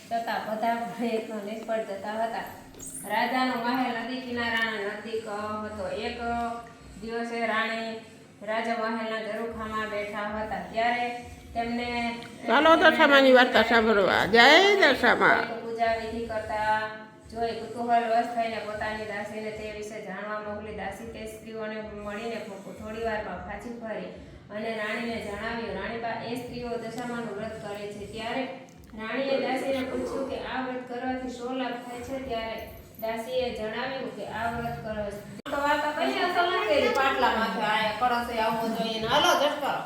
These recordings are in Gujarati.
જતા બધા પ્રયત્નો નિષ્ફળ જતા હતા. રાજાનો મહેલ નદી કિનારાના નજીક હતો. એક દિવસે રાણી રાજા મહેલના ઝરૂખામાં બેઠા હતા. ત્યારે તેમને ચાલો દશામાની વાર્તા સાંભળવા. જય દશામાં. પૂજા વિધિ કરતા જોઈ કુતૂહલવશ થઈને પોતાની દાસીને તે વિશે જાણવા મોકલી. દાસી તે સ્ત્રીઓને મળીને થોડી વારમાં પાછી ફરી અને રાણીને જણાવ્યું, રાણીબા, એ સ્ત્રીઓ દશામાનું વ્રત કરે છે. ત્યારે રાણીએ દાસીને પૂછ્યું કે આ વ્રત કરવાથી શો લાભ થાય છે? ત્યારે દાસીએ જણાવ્યું કે આ વ્રત કરો તો વાર્તા કઈ અસર નથી. પાટલા માથે આયા કળશે આવવો જોઈએ ને હાલો ઝટકારો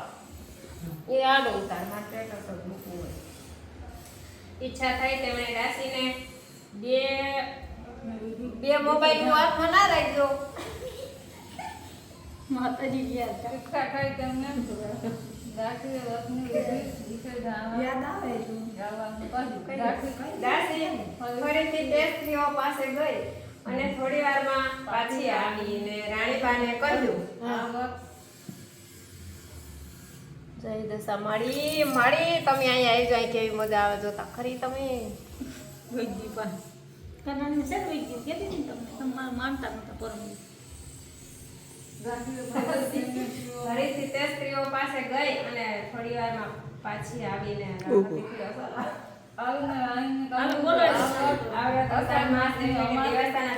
એ આડો ઉતાર માટે તો મૂકવું હોય. ઈચ્છા થઈ તેમણે દાસીને બે મોબાઈલ હાથમાં ના રાખજો. માતાજી યાદ કઈ તમને દાસી યાદ આવે દાસી ફરીથી તે સ્ત્રીઓ પાસે ગઈ અને થોડી વારમાં પાછી આવીને રાણીબાને કહ્યું, જય દશા મળી તમે અહીંયા આવી જાય કેવી મજા આવે જોતા ખરી તમે. કનાની છે વૈદ્ય કેતી ને તમે માનતા નતા પરમ ફરીથી તે સ્ત્રીઓ પાસે ગઈ અને થોડી વારમાં પાછી આવીને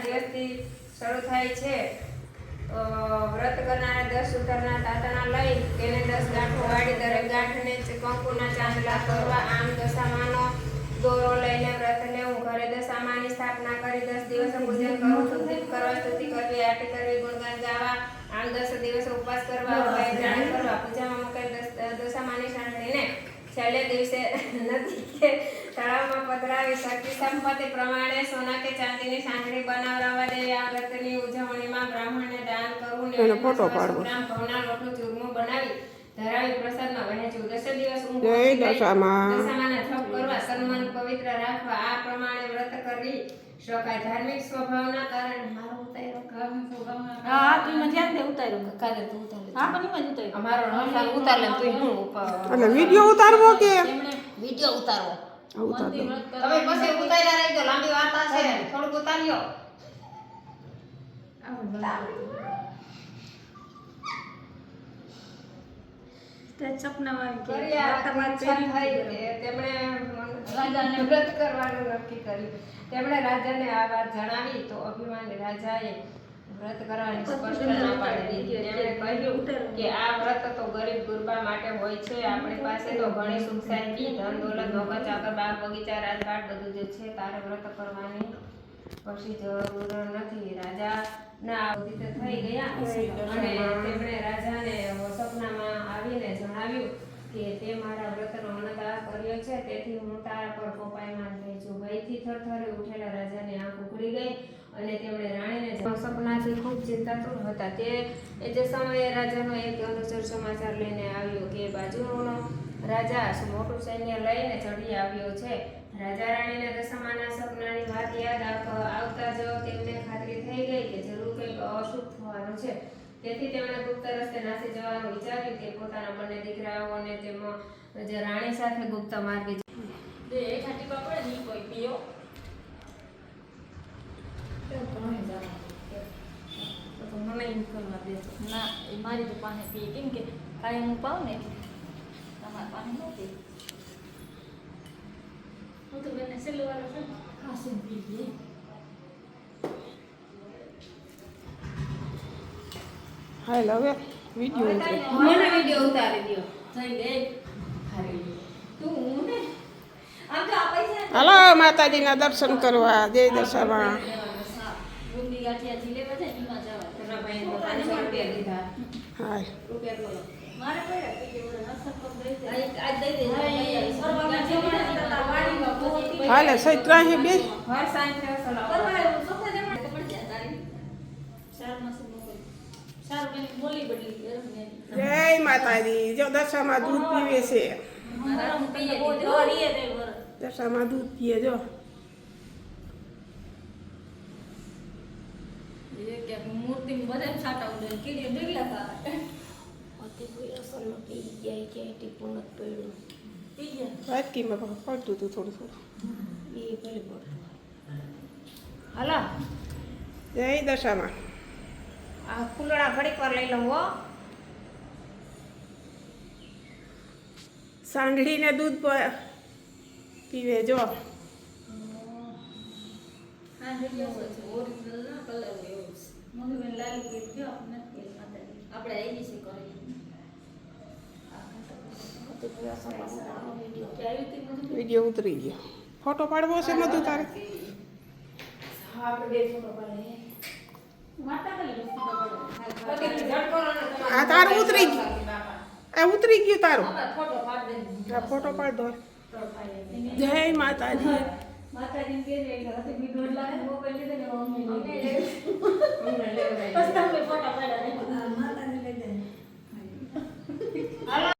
દિવસથી શરૂ થાય છે. વ્રત કરનારા 10 સુતરના તાતણા લઈ તેને 10 ગાંઠો વાળી દરેક ગાંઠને કંકુના ચાંદલા કરવા. આમ દશામાનો દોરો લઈને વ્રત લેવું. ઘરે દશામાની સ્થાપના કરી 10 દિવસ પૂજન કરવું, શુદ્ધિ કરવા, સ્તુતિ કરવી, આરતી કરવી, ગુણગાન ગાવા. આમ 10 દિવસ ઉપવાસ કરવા, જાણ કરવા. પૂજામાં મુકેલ દશામાની સાંકળીને છેલ્લે દિવસે નદી કે તળાવમાં પધરાવી શક્તિ સંપત્તિ પ્રમાણે સોના કે ચાંદીની સાંકળી બનાવવા દેવી. આ વ્રતની ઉજવણીમાં બ્રાહ્મણને દાન કરવું, ફોટો પાડવો, ઘઉંના લોટનું ચૂરમું બનાવી ધરાવી પ્રસાદમાં વહેંચવું. 10 દિવસ જય દશામાં. દશામાને થપ કરવા, સન્માન પવિત્ર રાખવા. આ પ્રમાણે વ્રત કરી શકાય. ધાર્મિક સ્વભાવના કારણે મારો ઉતાર્યો હા તું મને ધ્યાન દે ઉતાર્યો કાલે તું ઉતાર હા પણ મને ઉતાર્યો અમારો નોસાલ ઉતાર લે તું હું એટલે વિડિયો ઉતારવો કે વિડિયો ઉતારવો ઉતાર દો. તમે પછી ઉતાર્યા રહી ગયો. લાંબી વાર્તા છે, થોડુંક ઉતાર્યો. તે સપનામાં તેમણે રાજાને વ્રત કરવાનું નક્કી કર્યું. તેમણે રાજાને આ વાત જણાવી તો અભિમાની રાજાએ વ્રત કરવાની સ્પષ્ટ ના પાડી દીધી. તેમણે કહ્યું કે આ વ્રત તો ગરીબ ગુરબા માટે હોય છે. આપણી પાસે તો ઘણી સુખ શાંતિ, ધન દોલત, નોકર ચાકર, બાગ બગીચા, રાજઘાટ બધું જ છે. તારે વ્રત કરવાની પછી જરૂર નથી. રાજાના ઉદિત થઈ ગયા અને તેમણે રાજાને સપનામાં આવીને જણાવ્યું કે તે મારા વ્રતનો અનદાર કર્યો છે, તેથી હું તારા પર કોપાયમાન થઈ છું. ભયથી થરથરી ઉઠેલા રાજાની આંખ ઉઘડી ગઈ અને તેમણે રાણીને સપનાથી ખૂબ ચિંતાતુર હતા. તે જ સમયે રાજાનો એક અનુચર સમાચાર લઈને આવ્યો કે બાજુનો રાજા મોટું સૈન્ય લઈને ચડી આવ્યો છે. રાજા રાણીને દશામાના સપનાની વાત યાદ આવતા જ તેમને ખાતરી થઈ ગઈ કે જરૂર કંઈક અશુભ થવાનું છે. તેથી તેમણે ગુપ્ત રસ્તે નાસી જવાનું વિચાર્યું કે પોતાના બંને દીકરાઓને તેમાં રાણી સાથે ગુપ્ત માર્ગે ના એ મારી તો પાસે પીએ કેમ કે કાંઈ હું પાઉં ને તમારા પાસે ન પી હું તો બેને છેલ્લું વાળો છે ખાસ પી ગઈ. હાલ હવે વિડિયો ઉતાર. મને વિડિયો ઉતારી દો. થઈ ગઈ તું હું ને આમ તો આ પૈસા હાલો માતાજીના દર્શન કરવા. જય દશામાં. ગુંદી ગાંઠિયા જીલેબા છે એમાં જવા તના ભાઈ પોતાને 100 રૂપિયા દીધા. હાય રૂપિયા બોલો મારે પડ્યા પી કે બોલે નસર કમ દઈ દે આજ દઈ દે. સરવાના જમણા તતા વાડીમાં પોતી હાલે સૈત્રાહી બે હર સાંજે સલાહ કરવાય સોખા જમણા ખબર છે તારી ચાર માસ મોકલ ચાર બેન બોલી બદલી ગરમ જય માતાજી. જો દશામાં દૂધ પીવે છે. મારા હું પીએ દોરીએ દે વર દશામાં દૂધ પીએ જો. એ કે મૂર્તિ બધા છાટા ઉડે કીડી ડગલા પા ટીપુ અસલમાં પી ગયા ક્યાંય ટીપુ નથી પડ્યું પી ગયા વાટકીમાં પડતું હતું થોડું થોડું. એ ભલે પડતું હાલો જય દશામાં. આ ફૂલડા ઘડીક વાર લઈ લઉં હો સાંઢળીને દૂધ પીવે જો. હા એટલે ઓરિજિનલ ના કલર એવું છે મમ્મી બેન લાલી કે જો આપણે નથી કે માતાજી આપણે એબીસી કરી કે આવી રીતે મધુ વિડીયો ઉતરી ગયો. ફોટો પાડવો છે મધુ તારે? હા આપણે બે ફોટો પાડીએ માતા કલી વસ્તુ આ તારું ઉતરી ગયું. આ ઉતરી ગયું તારું. ફોટો પાડી દે આ ફોટો પાડ દો. જય માતાજી. માતાજી કે રે ઘરે બી દોડ લાગે મોબાઈલ લીધે ને મમ્મી અમને બસ તમે ફોટા પાડ્યા માતાજી